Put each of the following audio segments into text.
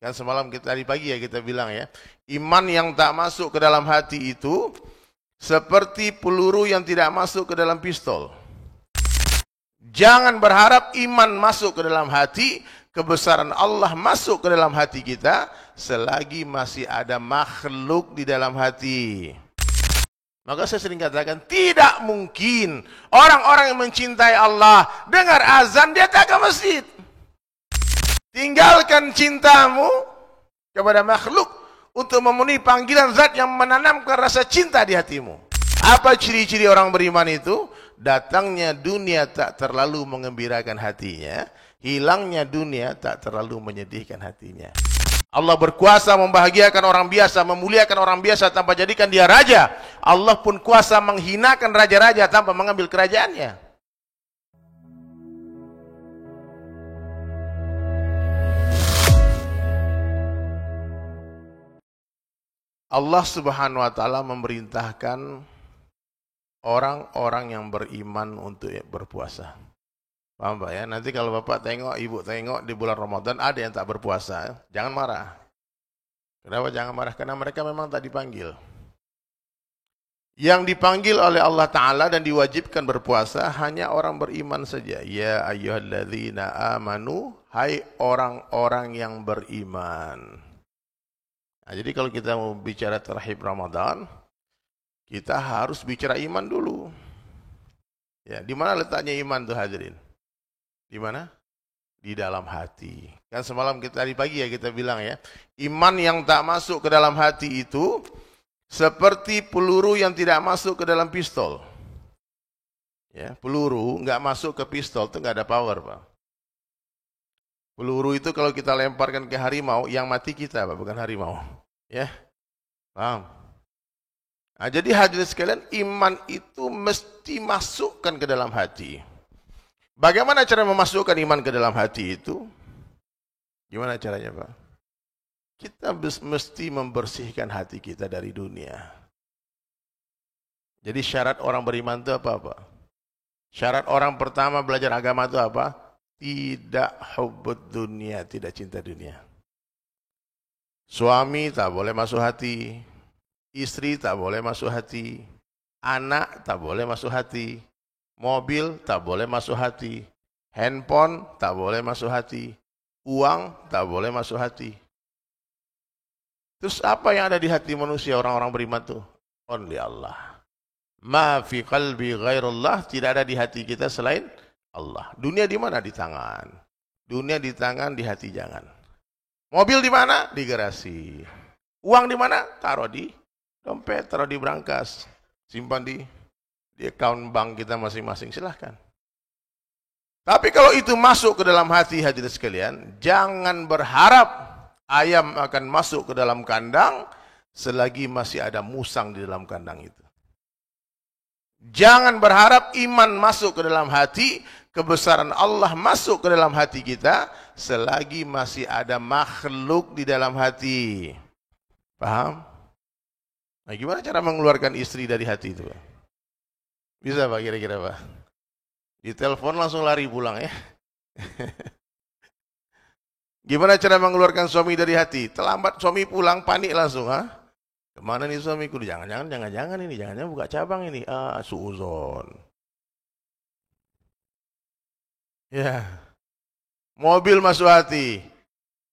Kan semalam kita tadi pagi ya kita bilang ya, iman yang tak masuk ke dalam hati itu seperti peluru yang tidak masuk ke dalam pistol. Jangan berharap iman masuk ke dalam hati, kebesaran Allah masuk ke dalam hati kita selagi masih ada makhluk di dalam hati. Maka saya sering katakan, tidak mungkin orang-orang yang mencintai Allah dengar azan dia tak ke masjid. Tinggalkan cintamu kepada makhluk untuk memenuhi panggilan zat yang menanamkan rasa cinta di hatimu. Apa ciri-ciri orang beriman itu? Datangnya dunia tak terlalu mengembirakan hatinya, hilangnya dunia tak terlalu menyedihkan hatinya. Allah berkuasa membahagiakan orang biasa, memuliakan orang biasa tanpa jadikan dia raja. Allah pun kuasa menghinakan raja-raja tanpa mengambil kerajaannya. Allah Subhanahu wa taala memerintahkan orang-orang yang beriman untuk berpuasa. Paham Pak ya? Nanti kalau Bapak tengok, Ibu tengok di bulan Ramadan ada yang tak berpuasa, jangan marah. Kenapa jangan marah? Karena mereka memang tak dipanggil. Yang dipanggil oleh Allah Ta'ala dan diwajibkan berpuasa hanya orang beriman saja. Ya ayyuhalladzina amanu, hai orang-orang yang beriman. Nah, jadi kalau kita mau bicara terhib Ramadan, kita harus bicara iman dulu. Ya, di mana letaknya iman tuh hadirin? Di mana? Di dalam hati. Kan semalam kita tadi pagi ya kita bilang ya, iman yang tak masuk ke dalam hati itu seperti peluru yang tidak masuk ke dalam pistol. Ya, peluru nggak masuk ke pistol itu nggak ada power, Pak. Peluru itu kalau kita lemparkan ke harimau, yang mati kita, Pak, bukan harimau. Ya, paham? Nah, jadi hadirin sekalian, iman itu mesti masukkan ke dalam hati. Bagaimana cara memasukkan iman ke dalam hati itu? Gimana caranya, Pak? Kita mesti membersihkan hati kita dari dunia. Jadi syarat orang beriman itu apa, Pak? Syarat orang pertama belajar agama itu apa? Tidak hubbud dunia, tidak cinta dunia. Suami tak boleh masuk hati, istri tak boleh masuk hati, anak tak boleh masuk hati, mobil tak boleh masuk hati, handphone tak boleh masuk hati, uang tak boleh masuk hati. Terus apa yang ada di hati manusia orang-orang beriman itu? Only Allah. Ma fi qalbi ghairullah, tidak ada di hati kita selain Allah. Dunia di mana? Di tangan. Dunia di tangan, di hati jangan. Mobil di mana? Di garasi. Uang di mana? Taruh di dompet, taruh di brankas. Simpan di account bank kita masing-masing, silahkan. Tapi kalau itu masuk ke dalam hati hadirin sekalian, jangan berharap ayam akan masuk ke dalam kandang selagi masih ada musang di dalam kandang itu. Jangan berharap iman masuk ke dalam hati, kebesaran Allah masuk ke dalam hati kita selagi masih ada makhluk di dalam hati. Paham? Nah, gimana cara mengeluarkan istri dari hati itu? Bisa Pak kira-kira Pak? Ditelepon langsung lari pulang ya. Gimana cara mengeluarkan suami dari hati? Terlambat suami pulang, panik langsung. Kemana nih suamiku? Jangan-jangan ini, jangan-jangan buka cabang ini. Suuzon. Ya. Mobil masuk hati.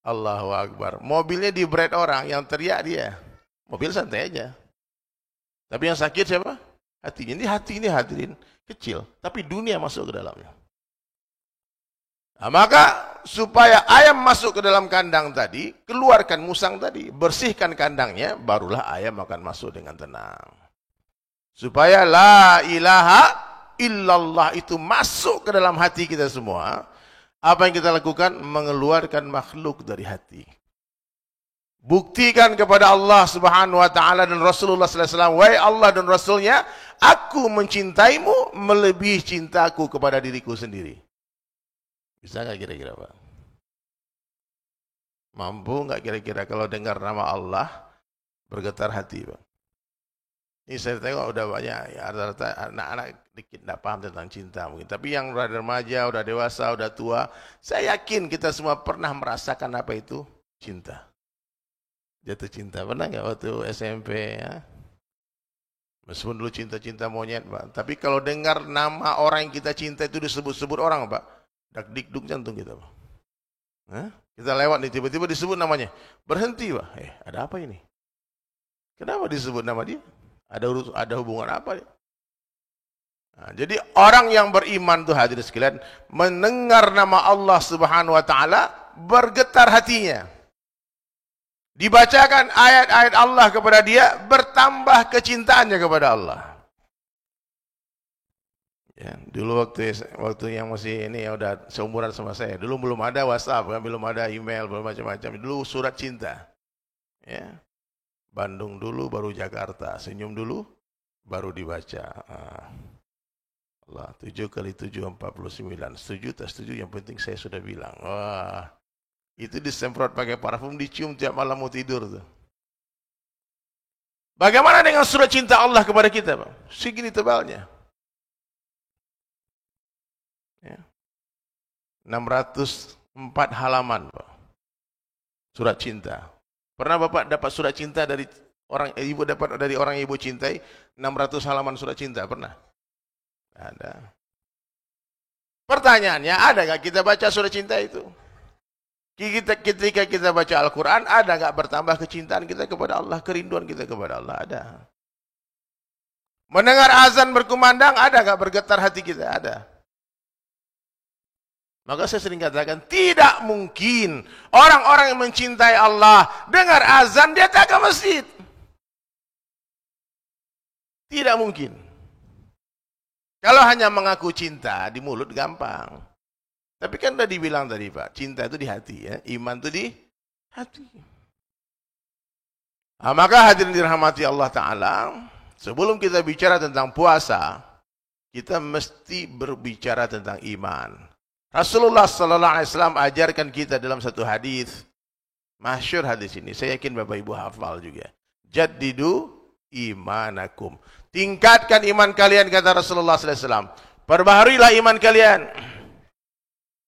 Allahu Akbar. Mobilnya di-break orang, yang teriak dia. Mobil santai aja. Tapi yang sakit siapa? Hatinya. Hati ini hadirin kecil, tapi dunia masuk ke dalamnya. Nah, maka supaya ayam masuk ke dalam kandang tadi, keluarkan musang tadi, bersihkan kandangnya, barulah ayam akan masuk dengan tenang. Supaya la ilaha illallah itu masuk ke dalam hati kita semua, apa yang kita lakukan? Mengeluarkan makhluk dari hati. Buktikan kepada Allah Subhanahu wa taala dan Rasulullah sallallahu alaihi wasallam, wahai Allah dan Rasulnya, aku mencintaimu melebihi cintaku kepada diriku sendiri. Bisa nggak kira-kira Pak? Mampu nggak kira-kira kalau dengar nama Allah bergetar hati Pak? Ini saya tengok udah banyak ya, rata-rata anak-anak dikit nggak paham tentang cinta mungkin. Tapi yang udah remaja, udah dewasa, udah tua, saya yakin kita semua pernah merasakan apa itu Cinta. Jatuh cinta. Pernah nggak waktu SMP ya? Meskipun dulu cinta-cinta monyet, Pak. Tapi kalau dengar nama orang yang kita cinta itu disebut-sebut orang, Pak. Dak dikduk jantung kita, Pak. Hah? Kita lewat nih, tiba-tiba disebut namanya. Berhenti, Pak. Ada apa ini? Kenapa disebut nama dia? Ada hubungan apa dia? Nah, jadi orang yang beriman tuh hadirin sekalian, mendengar nama Allah Subhanahu wa taala bergetar hatinya. Dibacakan ayat-ayat Allah kepada dia, bertambah kecintaannya kepada Allah. Ya, dulu waktu yang masih ini ya udah seumuran sama saya. Dulu belum ada WhatsApp, kan? Belum ada email, belum macam-macam. Dulu surat cinta. Ya. Bandung dulu baru Jakarta, senyum dulu baru dibaca. Allah, 7 kali 7 49. Setuju tak setuju, yang penting saya sudah bilang. Wah. Itu disemprot pakai parfum, dicium tiap malam mau tidur tuh. Bagaimana dengan surat cinta Allah kepada kita, Pak? Segini tebalnya. Ya. 604 halaman, Pak. Surat cinta. Pernah Bapak dapat surat cinta dari orang ibu yang ibu cintai? 600 halaman surat cinta, pernah? Ada. Pertanyaannya, ada nggak kita baca surat cinta itu? Ketika kita baca Al-Quran, ada nggak bertambah kecintaan kita kepada Allah, kerinduan kita kepada Allah? Ada. Mendengar azan berkumandang, ada nggak bergetar hati kita? Ada. Maka saya sering katakan, tidak mungkin orang-orang yang mencintai Allah, dengar azan, dia tak ke masjid. Tidak mungkin. Kalau hanya mengaku cinta, di mulut gampang. Tapi kan udah dibilang tadi, Pak, cinta itu di hati, ya. Iman itu di hati. Nah, maka hadirin dirahmati Allah Ta'ala, sebelum kita bicara tentang puasa, kita mesti berbicara tentang iman. Rasulullah Sallallahu Alaihi Wasallam ajarkan kita dalam satu hadis, masyhur hadis ini, saya yakin Bapak Ibu hafal juga. Jaddidu imanakum. Tingkatkan iman kalian, kata Rasulullah Sallallahu Alaihi Wasallam. Perbaharuilah iman kalian.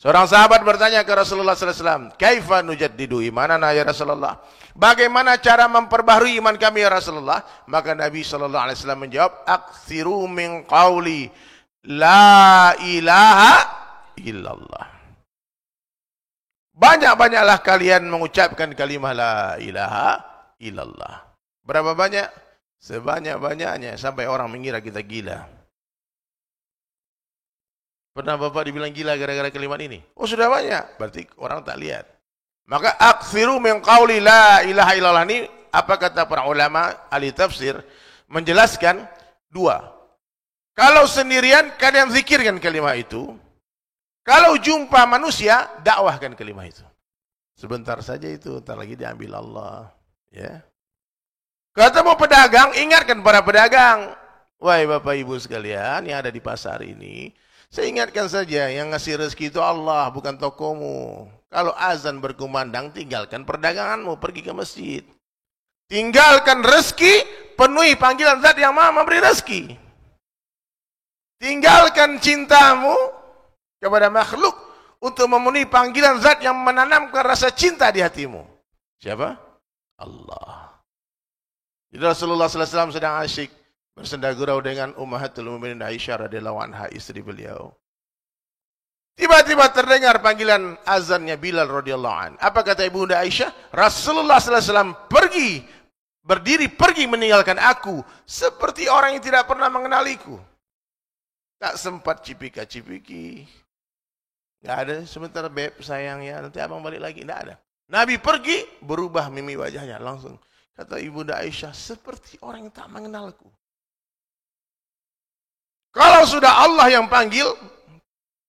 Seorang sahabat bertanya ke Rasulullah sallallahu alaihi wasallam, "Kaifa nujaddidu imanana ya Rasulullah?" Bagaimana cara memperbaharui iman kami ya Rasulullah? Maka Nabi sallallahu alaihi wasallam menjawab, "Aktsiru min qauli la ilaha illallah." Banyak-banyaklah kalian mengucapkan kalimat la ilaha illallah. Berapa banyak? Sebanyak-banyaknya sampai orang mengira kita gila. Pernah Bapak dibilang gila gara-gara kalimat ini? Oh, sudah banyak. Berarti orang tak lihat. Maka aksiru min qauli la ilaha illallah ini, apa kata para ulama ahli tafsir, menjelaskan dua. Kalau sendirian, kalian zikirkan kalimat itu. Kalau jumpa manusia, dakwahkan kalimat itu. Sebentar saja itu, ntar lagi diambil Allah. Ya. Ketemu pedagang, ingatkan para pedagang. Wahai Bapak Ibu sekalian yang ada di pasar ini, saya ingatkan saja, yang ngasih rezeki itu Allah, bukan tokomu. Kalau azan berkumandang, tinggalkan perdaganganmu, pergi ke masjid. Tinggalkan rezeki, penuhi panggilan zat yang maha memberi rezeki. Tinggalkan cintamu kepada makhluk untuk memenuhi panggilan zat yang menanamkan rasa cinta di hatimu. Siapa? Allah. Jadi Rasulullah SAW sedang asyik bersenda gurau dengan Ummahatul Mukminin Aisyah radhiyallahu anha, istri beliau. Tiba-tiba terdengar panggilan azannya Bilal radhiyallahu anhu. Apa kata Ibunda Aisyah? Rasulullah sallallahu alaihi wasallam pergi meninggalkan aku seperti orang yang tidak pernah mengenaliku. Tak sempat cipika-cipiki. Enggak ada, sebentar beb sayang ya, nanti abang balik lagi, enggak ada. Nabi pergi, berubah mimi wajahnya langsung. Kata Ibunda Aisyah, seperti orang yang tak mengenalku. Kalau sudah Allah yang panggil,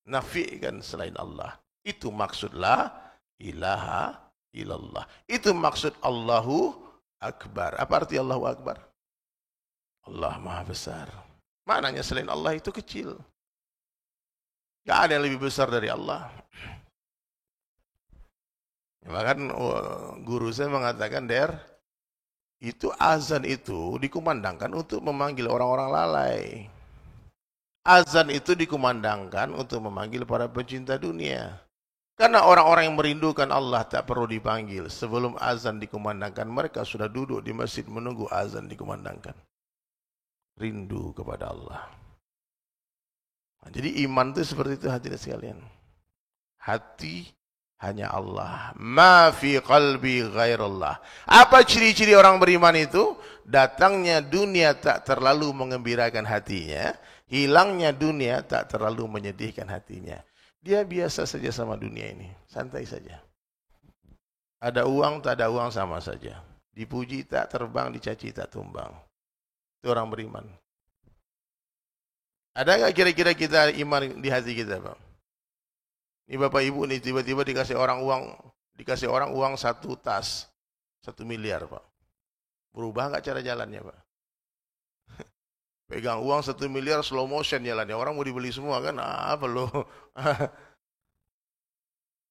nafikan selain Allah. Itu maksud la ilaha illallah. Itu maksud Allahu Akbar. Apa arti Allahu Akbar? Allah Maha Besar. Maknanya selain Allah itu kecil. Gak ada yang lebih besar dari Allah. Bahkan guru saya mengatakan, itu azan itu dikumandangkan untuk memanggil orang-orang lalai. Azan itu dikumandangkan untuk memanggil para pencinta dunia. Karena orang-orang yang merindukan Allah tak perlu dipanggil. Sebelum azan dikumandangkan, mereka sudah duduk di masjid menunggu azan dikumandangkan. Rindu kepada Allah. Nah, jadi iman itu seperti itu hadirin sekalian. Hati hanya Allah. Ma fi qalbi ghairullah. Apa ciri-ciri orang beriman itu? Datangnya dunia tak terlalu mengembirakan hatinya. Hilangnya dunia tak terlalu menyedihkan hatinya. Dia biasa saja sama dunia ini. Santai saja. Ada uang, tak ada uang sama saja. Dipuji tak terbang, dicaci tak tumbang. Itu orang beriman. Ada nggak kira-kira kita iman di hati kita, Pak? Ini Bapak Ibu nih tiba-tiba dikasih orang uang 1 tas, 1 miliar, Pak. Berubah nggak cara jalannya, Pak? Pegang uang 1 miliar slow motion jalannya. Orang mau dibeli semua kan? Apa lo?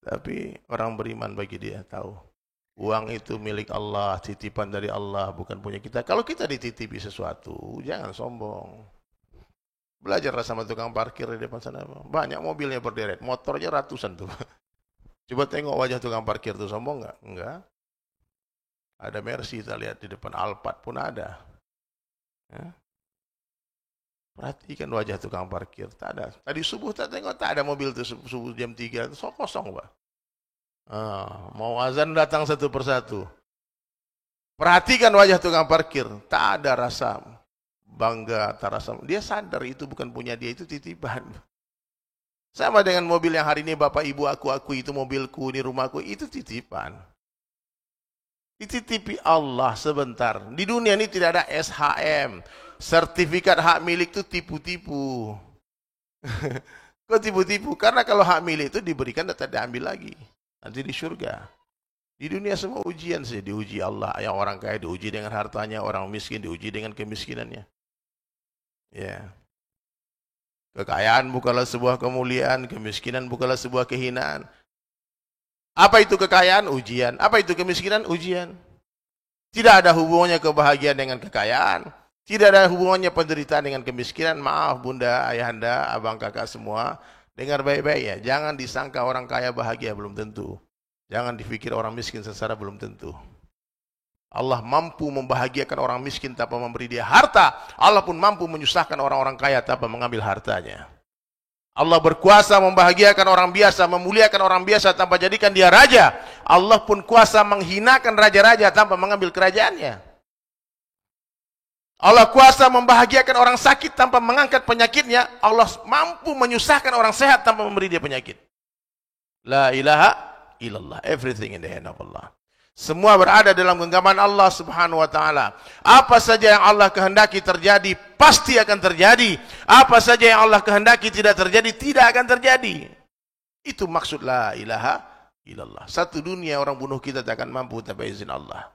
Tapi orang beriman bagi dia tahu. Uang itu milik Allah, titipan dari Allah, bukan punya kita. Kalau kita dititipi sesuatu, jangan sombong. Belajarlah sama tukang parkir di depan sana. Banyak mobilnya berderet, motornya ratusan tuh. Coba tengok wajah tukang parkir tuh, sombong nggak? Enggak. Ada Mercy, kita lihat di depan Alphard pun ada. Ya. Perhatikan wajah tukang parkir, tak ada. Tadi subuh tak tengok, tak ada mobil tuh subuh jam 3, so kosong, Pak. Mau azan datang satu persatu. Perhatikan wajah tukang parkir, tak ada rasa bangga, tak rasa. Dia sadar itu bukan punya dia, itu titipan. Sama dengan mobil yang hari ini Bapak Ibu aku itu mobilku, ini rumahku, itu titipan. Dititipi Allah sebentar. Di dunia ini tidak ada SHM. Sertifikat hak milik itu tipu-tipu. Kok tipu-tipu? Karena kalau hak milik itu diberikan dan tidak diambil lagi. Nanti di surga. Di dunia semua ujian sih. Diuji Allah. Yang orang kaya diuji dengan hartanya. Orang miskin diuji dengan kemiskinannya. Ya. Kekayaan bukanlah sebuah kemuliaan. Kemiskinan bukanlah sebuah kehinaan. Apa itu kekayaan? Ujian. Apa itu kemiskinan? Ujian. Tidak ada hubungannya kebahagiaan dengan kekayaan. Tidak ada hubungannya penderitaan dengan kemiskinan. Maaf bunda, ayahanda, abang, kakak semua. Dengar baik-baik ya. Jangan disangka orang kaya bahagia, belum tentu. Jangan dipikir orang miskin sengsara, belum tentu. Allah mampu membahagiakan orang miskin tanpa memberi dia harta. Allah pun mampu menyusahkan orang-orang kaya tanpa mengambil hartanya. Allah berkuasa membahagiakan orang biasa, memuliakan orang biasa tanpa jadikan dia raja. Allah pun kuasa menghinakan raja-raja tanpa mengambil kerajaannya. Allah kuasa membahagiakan orang sakit tanpa mengangkat penyakitnya. Allah mampu menyusahkan orang sehat tanpa memberi dia penyakit. La ilaha illallah. Everything in the hand of Allah. Semua berada dalam genggaman Allah subhanahu wa ta'ala. Apa saja yang Allah kehendaki terjadi, pasti akan terjadi. Apa saja yang Allah kehendaki tidak terjadi, tidak akan terjadi. Itu maksud la ilaha illallah. Satu dunia orang bunuh kita tak akan mampu tanpa izin Allah.